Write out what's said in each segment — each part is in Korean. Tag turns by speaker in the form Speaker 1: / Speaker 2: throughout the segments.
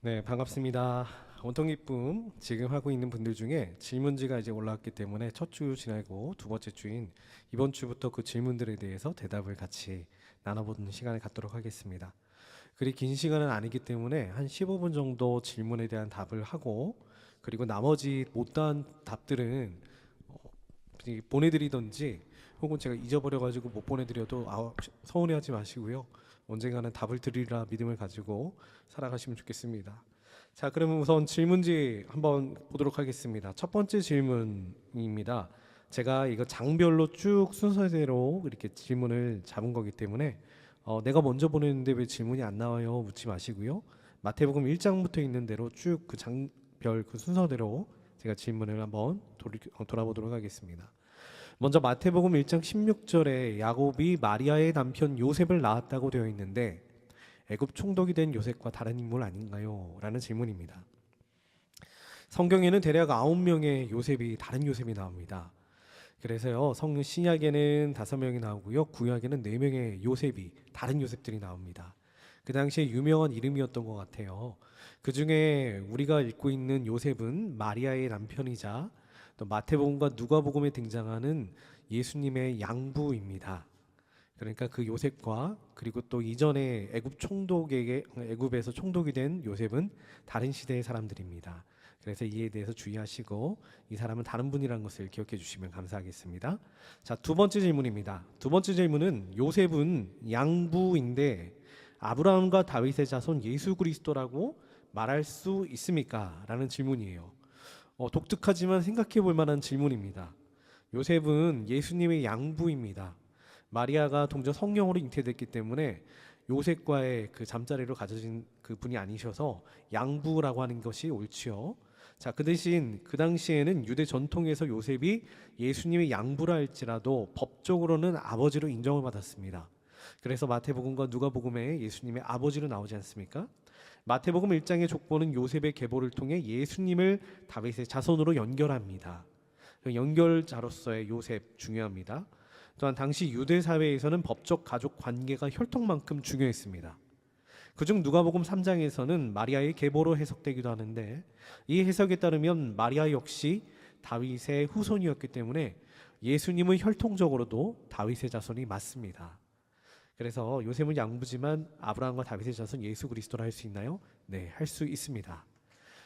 Speaker 1: 네, 반갑습니다. 온통 기쁨 지금 하고 있는 분들 중에 질문지가 이제 올라왔기 때문에 첫 주 지나고 두 번째 주인 이번 주부터 그 질문들에 대해서 대답을 같이 나눠보는 시간을 갖도록 하겠습니다. 그리 긴 시간은 아니기 때문에 한 15분 정도 질문에 대한 답을 하고, 그리고 나머지 못다한 답들은 보내드리던지, 혹은 제가 잊어버려가지고 못 보내드려도 서운해하지 마시고요. 언젠가는 답을 드리라 믿음을 가지고 살아가시면 좋겠습니다. 자, 그러면 우선 질문지 한번 보도록 하겠습니다. 첫 번째 질문입니다. 제가 이거 장별로 쭉 순서대로 이렇게 질문을 잡은 거기 때문에 내가 먼저 보냈는데 왜 질문이 안 나와요? 묻지 마시고요. 마태복음 1장부터 있는 대로 쭉 그 장별 그 순서대로 제가 질문을 한번 돌아보도록 하겠습니다. 먼저 마태복음 1장 16절에 야곱이 마리아의 남편 요셉을 낳았다고 되어 있는데 애굽 총독이 된 요셉과 다른 인물 아닌가요? 라는 질문입니다. 성경에는 대략 9명의 요셉이 다른 요셉이 나옵니다. 그래서요, 신약에는 5명이 나오고요, 구약에는 4명의 요셉이 다른 요셉들이 나옵니다. 그 당시에 유명한 이름이었던 것 같아요. 그 중에 우리가 읽고 있는 요셉은 마리아의 남편이자 또 마태복음과 누가복음에 등장하는 예수님의 양부입니다. 그러니까 그 요셉과, 그리고 또 이전에 애굽에서 총독이 된 요셉은 다른 시대의 사람들입니다. 그래서 이에 대해서 주의하시고 이 사람은 다른 분이라는 것을 기억해 주시면 감사하겠습니다. 자, 두 번째 질문입니다. 두 번째 질문은 요셉은 양부인데 아브라함과 다윗의 자손 예수 그리스도라고 말할 수 있습니까? 라는 질문이에요. 독특하지만 생각해 볼 만한 질문입니다. 요셉은 예수님의 양부입니다. 마리아가 동전 성령으로 잉태됐기 때문에 요셉과의 그 잠자리로 가져진 그 분이 아니셔서 양부라고 하는 것이 옳지요. 자, 그 대신 그 당시에는 유대 전통에서 요셉이 예수님의 양부라 할지라도 법적으로는 아버지로 인정을 받았습니다. 그래서 마태복음과 누가복음에 예수님의 아버지로 나오지 않습니까? 마태복음 1장의 족보는 요셉의 계보를 통해 예수님을 다윗의 자손으로 연결합니다. 연결자로서의 요셉 중요합니다. 또한 당시 유대 사회에서는 법적 가족 관계가 혈통만큼 중요했습니다. 그중 누가복음 3장에서는 마리아의 계보로 해석되기도 하는데, 이 해석에 따르면 마리아 역시 다윗의 후손이었기 때문에 예수님은 혈통적으로도 다윗의 자손이 맞습니다. 그래서 요셉은 양부지만 아브라함과 다윗의 자손 예수 그리스도라 할 수 있나요? 네, 할 수 있습니다.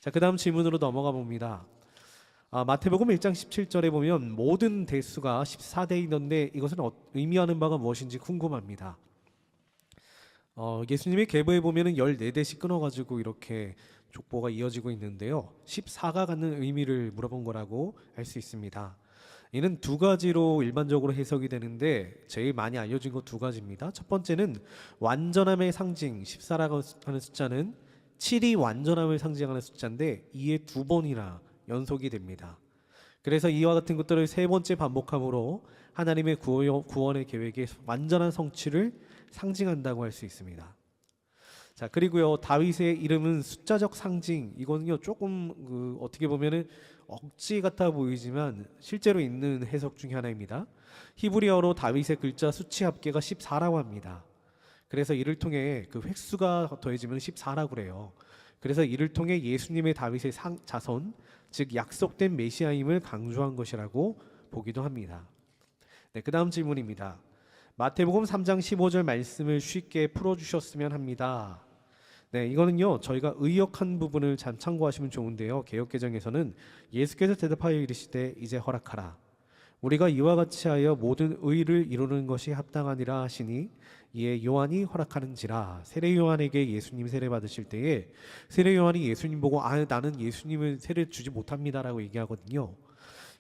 Speaker 1: 자, 그 다음 질문으로 넘어가 봅니다. 마태복음 1장 17절에 보면 모든 대수가 14대이던데 이것은 의미하는 바가 무엇인지 궁금합니다. 예수님의 계보에 보면은 14대씩 끊어가지고 이렇게 족보가 이어지고 있는데요, 14가 갖는 의미를 물어본 거라고 할 수 있습니다. 이는 두 가지로 일반적으로 해석이 되는데 제일 많이 알려진 것 두 가지입니다. 첫 번째는 완전함의 상징 14라고 하는 숫자는 7이 완전함을 상징하는 숫자인데 이에 두 번이나 연속이 됩니다. 그래서 이와 같은 것들을 세 번째 반복함으로 하나님의 구원의 계획의 완전한 성취를 상징한다고 할 수 있습니다. 자, 그리고요, 다윗의 이름은 숫자적 상징, 이거는요 조금 어떻게 보면은 억지 같아 보이지만 실제로 있는 해석 중에 하나입니다. 히브리어로 다윗의 글자 수치 합계가 14라고 합니다. 그래서 이를 통해 그 획수가 더해지면 14라고 그래요. 그래서 이를 통해 예수님의 다윗의 자손, 즉 약속된 메시아임을 강조한 것이라고 보기도 합니다. 네, 그 다음 질문입니다. 마태복음 3장 15절 말씀을 쉽게 풀어주셨으면 합니다. 네, 이거는요 저희가 의역한 부분을 잘 참고하시면 좋은데요, 개역개정에서는 예수께서 대답하여 이르시되 이제 허락하라, 우리가 이와 같이 하여 모든 의를 이루는 것이 합당하니라 하시니 이에 요한이 허락하는지라. 세례 요한에게 예수님 세례 받으실 때에 세례 요한이 예수님 보고 나는 예수님을 세례 주지 못합니다라고 얘기하거든요.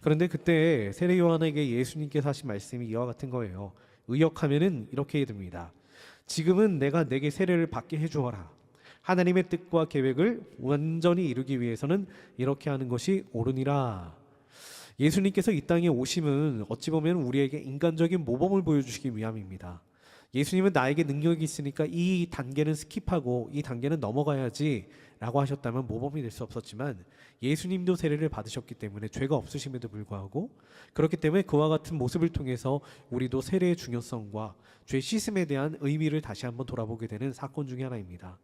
Speaker 1: 그런데 그때 세례 요한에게 예수님께서 하신 말씀이 이와 같은 거예요. 의역하면은 이렇게 됩니다. 지금은 내가 내게 세례를 받게 해주어라. 하나님의 뜻과 계획을 완전히 이루기 위해서는 이렇게 하는 것이 옳으니라. 예수님께서 이 땅에 오심은 어찌 보면 우리에게 인간적인 모범을 보여주시기 위함입니다. 예수님은 나에게 능력이 있으니까 이 단계는 스킵하고 이 단계는 넘어가야지 라고 하셨다면 모범이 될 수 없었지만, 예수님도 세례를 받으셨기 때문에 죄가 없으심에도 불구하고, 그렇기 때문에 그와 같은 모습을 통해서 우리도 세례의 중요성과 죄 씻음에 대한 의미를 다시 한번 돌아보게 되는 사건 중에 하나입니다.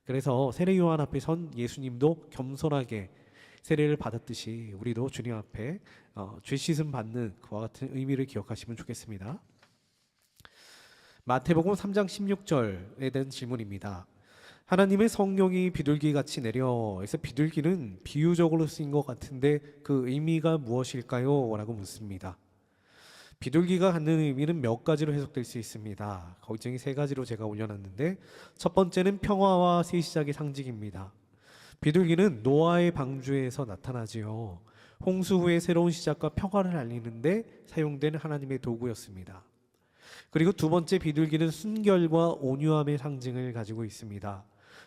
Speaker 1: 그래서 세례 요한 앞에 선 예수님도 겸손하게 세례를 받았듯이 우리도 주님 앞에 죄 씻음 받는 그와 같은 의미를 기억하시면 좋겠습니다. 마태복음 3장 16절에 대한 질문입니다. 하나님의 성령이 비둘기 같이 내려 해서 비둘기는 비유적으로 쓰인 것 같은데 그 의미가 무엇일까요? 라고 묻습니다. 비둘기가 갖는 의미는 몇 가지로 해석될 수 있습니다. 거기 중에 세 가지로 제가 올려놨는데, 첫 번째는 평화와 새 시작의 상징입니다. 비둘기는 노아의 방주에서 나타나지요. 홍수 후의 새로운 시작과 평화를 알리는데 사용된 하나님의 도구였습니다. 그리고 두 번째, 비둘기는 순결과 온유함의 상징을 가지고 있습니다.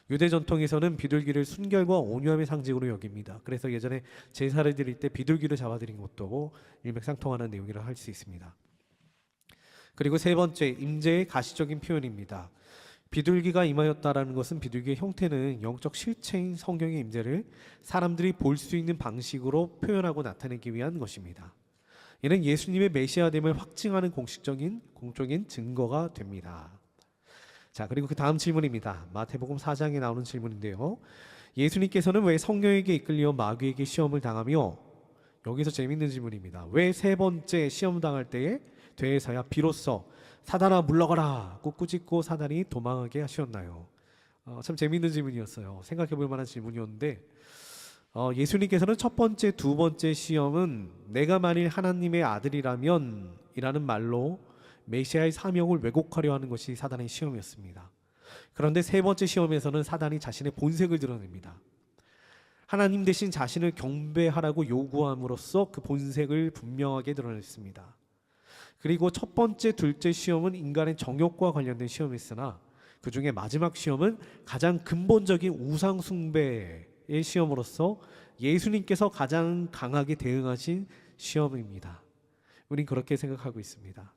Speaker 1: 유대 전통에서는 비둘기를 순결과 온유함의 상징으로 여깁니다. 그래서 예전에 제사를 드릴 때 비둘기를 잡아드린 것도 일맥상통하는 내용이라 할 수 있습니다. 그리고 세 번째, 임재의 가시적인 표현입니다. 비둘기가 임하였다라는 것은 비둘기의 형태는 영적 실체인 성령의 임재를 사람들이 볼 수 있는 방식으로 표현하고 나타내기 위한 것입니다. 이는 예수님의 메시아됨을 확증하는 공적인 증거가 됩니다. 자, 그리고 그 다음 질문입니다. 마태복음 4장에 나오는 질문인데요. 예수님께서는 왜 성령에게 이끌려 마귀에게 시험을 당하며, 여기서 재밌는 질문입니다. 왜 세 번째 시험 당할 때에 되어서야 비로소 사단아 물러가라 고 꾸짖고 사단이 도망하게 하셨나요? 참 재밌는 질문이었어요. 생각해 볼 만한 질문이었는데, 예수님께서는 첫 번째, 두 번째 시험은 내가 만일 하나님의 아들이라면 이라는 말로 메시아의 사명을 왜곡하려 하는 것이 사단의 시험이었습니다. 그런데 세 번째 시험에서는 사단이 자신의 본색을 드러냅니다. 하나님 대신 자신을 경배하라고 요구함으로써 그 본색을 분명하게 드러냈습니다. 그리고 첫 번째, 둘째 시험은 인간의 정욕과 관련된 시험이었으나 그 중에 마지막 시험은 가장 근본적인 우상 숭배의 시험으로서 예수님께서 가장 강하게 대응하신 시험입니다. 우린 그렇게 생각하고 있습니다.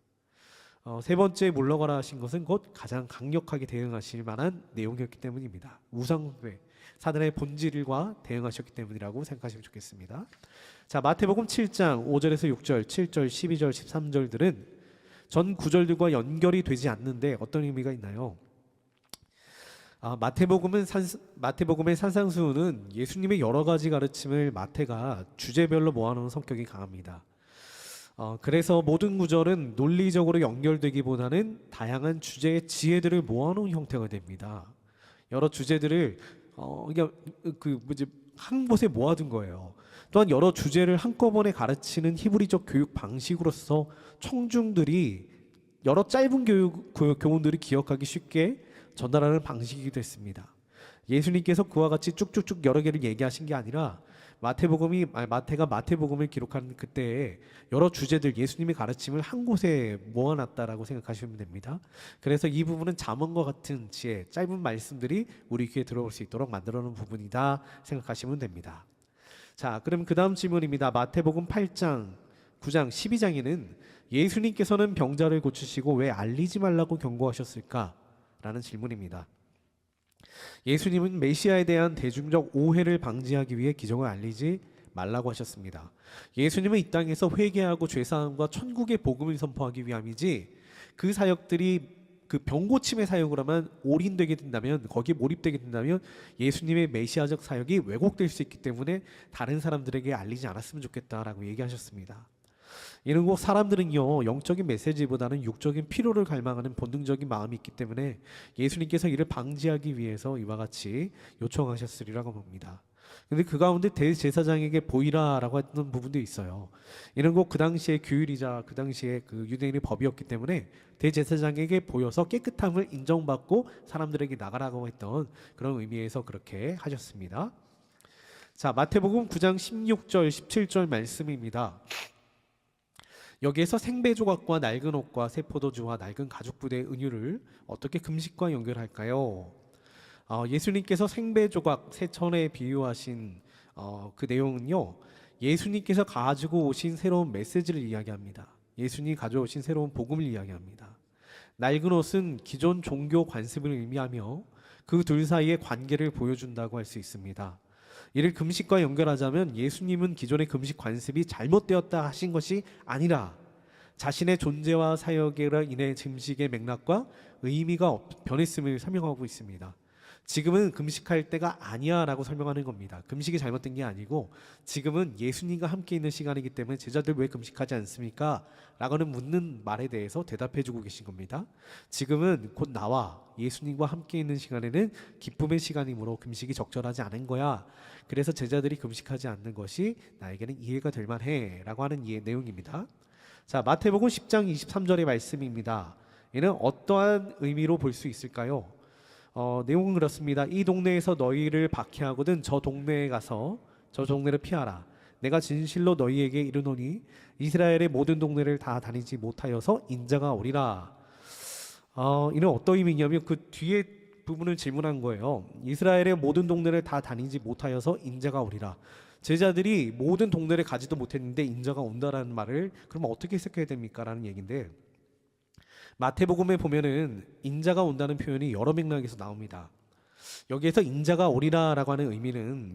Speaker 1: 세 번째 물러가라 하신 것은 곧 가장 강력하게 대응하실 만한 내용이었기 때문입니다. 우상숭배, 사단의 본질과 대응하셨기 때문이라고 생각하시면 좋겠습니다. 자, 마태복음 7장 5절에서 6절, 7절, 12절, 13절들은 전 구절들과 연결이 되지 않는데 어떤 의미가 있나요? 마태복음의 산상수훈은 예수님의 여러 가지 가르침을 마태가 주제별로 모아놓은 성격이 강합니다. 그래서 모든 구절은 논리적으로 연결되기보다는 다양한 주제의 지혜들을 모아놓은 형태가 됩니다. 여러 주제들을 한 곳에 모아둔 거예요. 또한 여러 주제를 한꺼번에 가르치는 히브리적 교육 방식으로서 청중들이 여러 짧은 교훈들을 기억하기 쉽게 전달하는 방식이기도 했습니다. 예수님께서 그와 같이 쭉쭉쭉 여러 개를 얘기하신 게 아니라 마태가 마태복음을 기록한 그때에 여러 주제들, 예수님의 가르침을 한 곳에 모아놨다라고 생각하시면 됩니다. 그래서 이 부분은 잠언과 같은 지혜, 짧은 말씀들이 우리 귀에 들어올 수 있도록 만들어놓은 부분이다 생각하시면 됩니다. 자, 그럼 그 다음 질문입니다. 마태복음 8장, 9장, 12장에는 예수님께서는 병자를 고치시고 왜 알리지 말라고 경고하셨을까? 라는 질문입니다. 예수님은 메시아에 대한 대중적 오해를 방지하기 위해 기적을 알리지 말라고 하셨습니다. 예수님은 이 땅에서 회개하고 죄사함과 천국의 복음을 선포하기 위함이지, 그 사역들이 그 병고침의 사역을 하면 올인되게 된다면, 거기에 몰입되게 된다면 예수님의 메시아적 사역이 왜곡될 수 있기 때문에 다른 사람들에게 알리지 않았으면 좋겠다라고 얘기하셨습니다. 이는 곧 사람들은요, 영적인 메시지보다는 육적인 필요를 갈망하는 본능적인 마음이 있기 때문에 예수님께서 이를 방지하기 위해서 이와 같이 요청하셨으리라고 봅니다. 근데 그 가운데 대제사장에게 보이라라고 했던 부분도 있어요. 이는 곧 그 당시의 규율이자 그 당시의 그 유대인의 법이었기 때문에 대제사장에게 보여서 깨끗함을 인정받고 사람들에게 나가라고 했던 그런 의미에서 그렇게 하셨습니다. 자, 마태복음 9장 16절 17절 말씀입니다. 여기에서 생배 조각과 낡은 옷과 새 포도주와 낡은 가죽 부대의 은유를 어떻게 금식과 연결할까요? 예수님께서 생배 조각, 새 천에 비유하신 그 내용은요, 예수님께서 가지고 오신 새로운 메시지를 이야기합니다. 예수님이 가져오신 새로운 복음을 이야기합니다. 낡은 옷은 기존 종교 관습을 의미하며 그 둘 사이의 관계를 보여준다고 할 수 있습니다. 이를 금식과 연결하자면 예수님은 기존의 금식 관습이 잘못되었다 하신 것이 아니라 자신의 존재와 사역으로 인해 금식의 맥락과 의미가 변했음을 설명하고 있습니다. 지금은 금식할 때가 아니야 라고 설명하는 겁니다. 금식이 잘못된 게 아니고 지금은 예수님과 함께 있는 시간이기 때문에 제자들 왜 금식하지 않습니까? 라고는 묻는 말에 대해서 대답해 주고 계신 겁니다. 지금은 곧 나와 예수님과 함께 있는 시간에는 기쁨의 시간이므로 금식이 적절하지 않은 거야. 그래서 제자들이 금식하지 않는 것이 나에게는 이해가 될 만해 라고 하는 내용입니다. 자, 마태복음 10장 23절의 말씀입니다. 이는 어떠한 의미로 볼 수 있을까요? 내용은 그렇습니다. 이 동네에서 너희를 박해하거든 저 동네에 가서 저 동네를 피하라. 내가 진실로 너희에게 이르노니 이스라엘의 모든 동네를 다 다니지 못하여서 인자가 오리라. 이는 어떤 의미냐면 그 뒤에 부분을 질문한 거예요. 이스라엘의 모든 동네를 다 다니지 못하여서 인자가 오리라. 제자들이 모든 동네를 가지도 못했는데 인자가 온다라는 말을 그러면 어떻게 해석해야 됩니까? 라는 얘기인데 마태복음에 보면은 인자가 온다는 표현이 여러 맥락에서 나옵니다. 여기에서 인자가 오리라라고 하는 의미는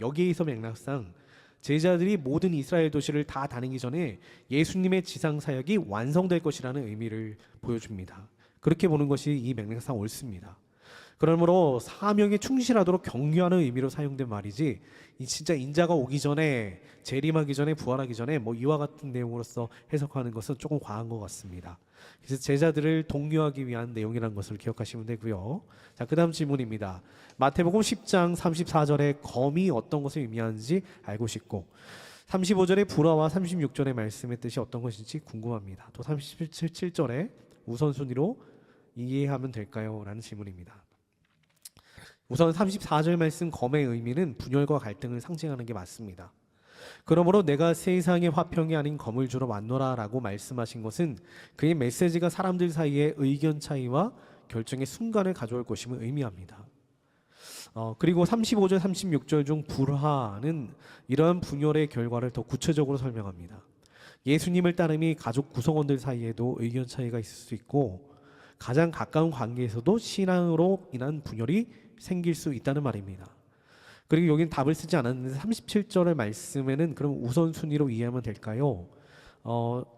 Speaker 1: 여기에서 맥락상 제자들이 모든 이스라엘 도시를 다 다니기 전에 예수님의 지상 사역이 완성될 것이라는 의미를 보여줍니다. 그렇게 보는 것이 이 맥락상 옳습니다. 그러므로 사명에 충실하도록 격려하는 의미로 사용된 말이지 진짜 인자가 오기 전에 재림하기 전에 부활하기 전에 이와 같은 내용으로서 해석하는 것은 조금 과한 것 같습니다. 그래서 제자들을 독려하기 위한 내용이라는 것을 기억하시면 되고요. 자, 그 다음 질문입니다. 마태복음 10장 34절에 검이 어떤 것을 의미하는지 알고 싶고 35절의 불화와 36절의 말씀의 뜻이 어떤 것인지 궁금합니다. 또 37절에 우선순위로 이해하면 될까요? 라는 질문입니다. 우선 34절 말씀 검의 의미는 분열과 갈등을 상징하는 게 맞습니다. 그러므로 내가 세상의 화평이 아닌 검을 주러 왔노라 라고 말씀하신 것은 그의 메시지가 사람들 사이에 의견 차이와 결정의 순간을 가져올 것임을 의미합니다. 그리고 35절 36절 중 불화는 이러한 분열의 결과를 더 구체적으로 설명합니다. 예수님을 따름이 가족 구성원들 사이에도 의견 차이가 있을 수 있고 가장 가까운 관계에서도 신앙으로 인한 분열이 생길 수 있다는 말입니다. 그리고 여기는 답을 쓰지 않았는데 37절의 말씀에는 그럼 우선순위로 이해하면 될까요?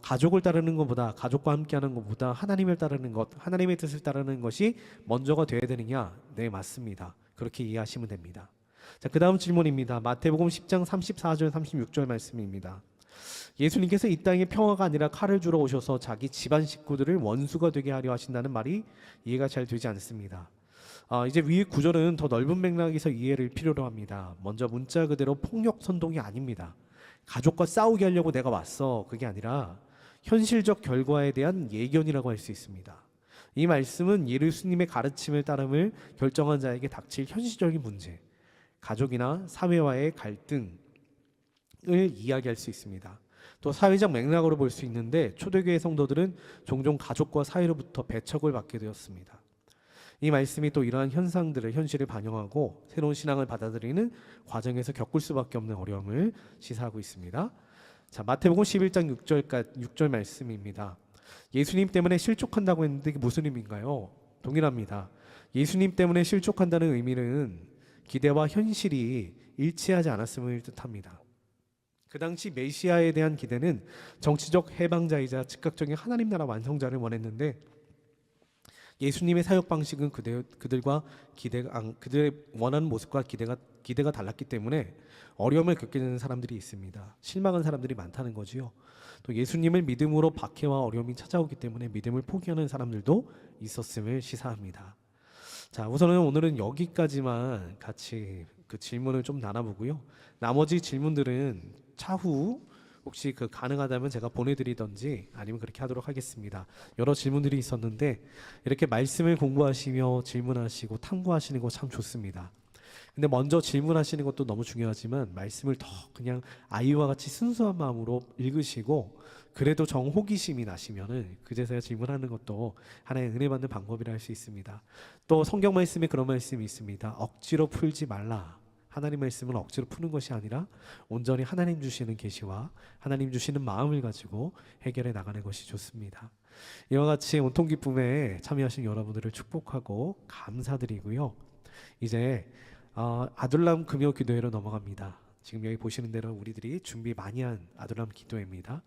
Speaker 1: 가족을 따르는 것보다 가족과 함께하는 것보다 하나님을 따르는 것, 하나님의 뜻을 따르는 것이 먼저가 되어야 되느냐? 네, 맞습니다. 그렇게 이해하시면 됩니다. 자, 그 다음 질문입니다. 마태복음 10장 34절 36절 말씀입니다. 예수님께서 이 땅에 평화가 아니라 칼을 주러 오셔서 자기 집안 식구들을 원수가 되게 하려 하신다는 말이 이해가 잘 되지 않습니다. 이제 위의 구절은 더 넓은 맥락에서 이해를 필요로 합니다. 먼저 문자 그대로 폭력 선동이 아닙니다. 가족과 싸우게 하려고 내가 왔어. 그게 아니라 현실적 결과에 대한 예견이라고 할 수 있습니다. 이 말씀은 예수님의 가르침을 따름을 결정한 자에게 닥칠 현실적인 문제, 가족이나 사회와의 갈등을 이야기할 수 있습니다. 또 사회적 맥락으로 볼 수 있는데 초대교회 성도들은 종종 가족과 사회로부터 배척을 받게 되었습니다. 이 말씀이 또 이러한 현상들을 현실을 반영하고 새로운 신앙을 받아들이는 과정에서 겪을 수밖에 없는 어려움을 시사하고 있습니다. 자, 마태복음 11장 6절 말씀입니다. 예수님 때문에 실족한다고 했는데 이게 무슨 의미인가요? 동일합니다. 예수님 때문에 실족한다는 의미는 기대와 현실이 일치하지 않았음을 뜻합니다. 그 당시 메시아에 대한 기대는 정치적 해방자이자 즉각적인 하나님 나라 완성자를 원했는데 예수님의 사역 방식은 그들의 원하는 모습과 기대가 달랐기 때문에 어려움을 겪게 되는 사람들이 있습니다. 실망한 사람들이 많다는 거지요. 또 예수님을 믿음으로 박해와 어려움이 찾아오기 때문에 믿음을 포기하는 사람들도 있었음을 시사합니다. 자, 오늘은 여기까지만 같이 그 질문을 좀 나눠보고요. 나머지 질문들은 차후 혹시 가능하다면 제가 보내드리던지 아니면 그렇게 하도록 하겠습니다. 여러 질문들이 있었는데 이렇게 말씀을 공부하시며 질문하시고 탐구하시는 거 참 좋습니다. 근데 먼저 질문하시는 것도 너무 중요하지만 말씀을 더 그냥 아이와 같이 순수한 마음으로 읽으시고 그래도 정호기심이 나시면은 그제서야 질문하는 것도 하나의 은혜 받는 방법이라 할 수 있습니다. 또 성경 말씀에 그런 말씀이 있습니다. 억지로 풀지 말라. 하나님 말씀을 억지로 푸는 것이 아니라 온전히 하나님 주시는 계시와 하나님 주시는 마음을 가지고 해결해 나가는 것이 좋습니다. 이와 같이 온통 기쁨에 참여하신 여러분들을 축복하고 감사드리고요. 이제 아둘람 금요 기도회로 넘어갑니다. 지금 여기 보시는 대로 우리들이 준비 많이 한 아둘람 기도회입니다.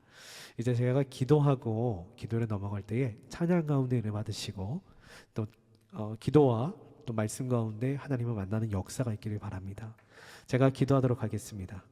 Speaker 1: 이제 제가 기도하고 기도를 넘어갈 때에 찬양 가운데 은혜 받으시고 또 기도와 또 말씀 가운데 하나님을 만나는 역사가 있기를 바랍니다. 제가 기도하도록 하겠습니다.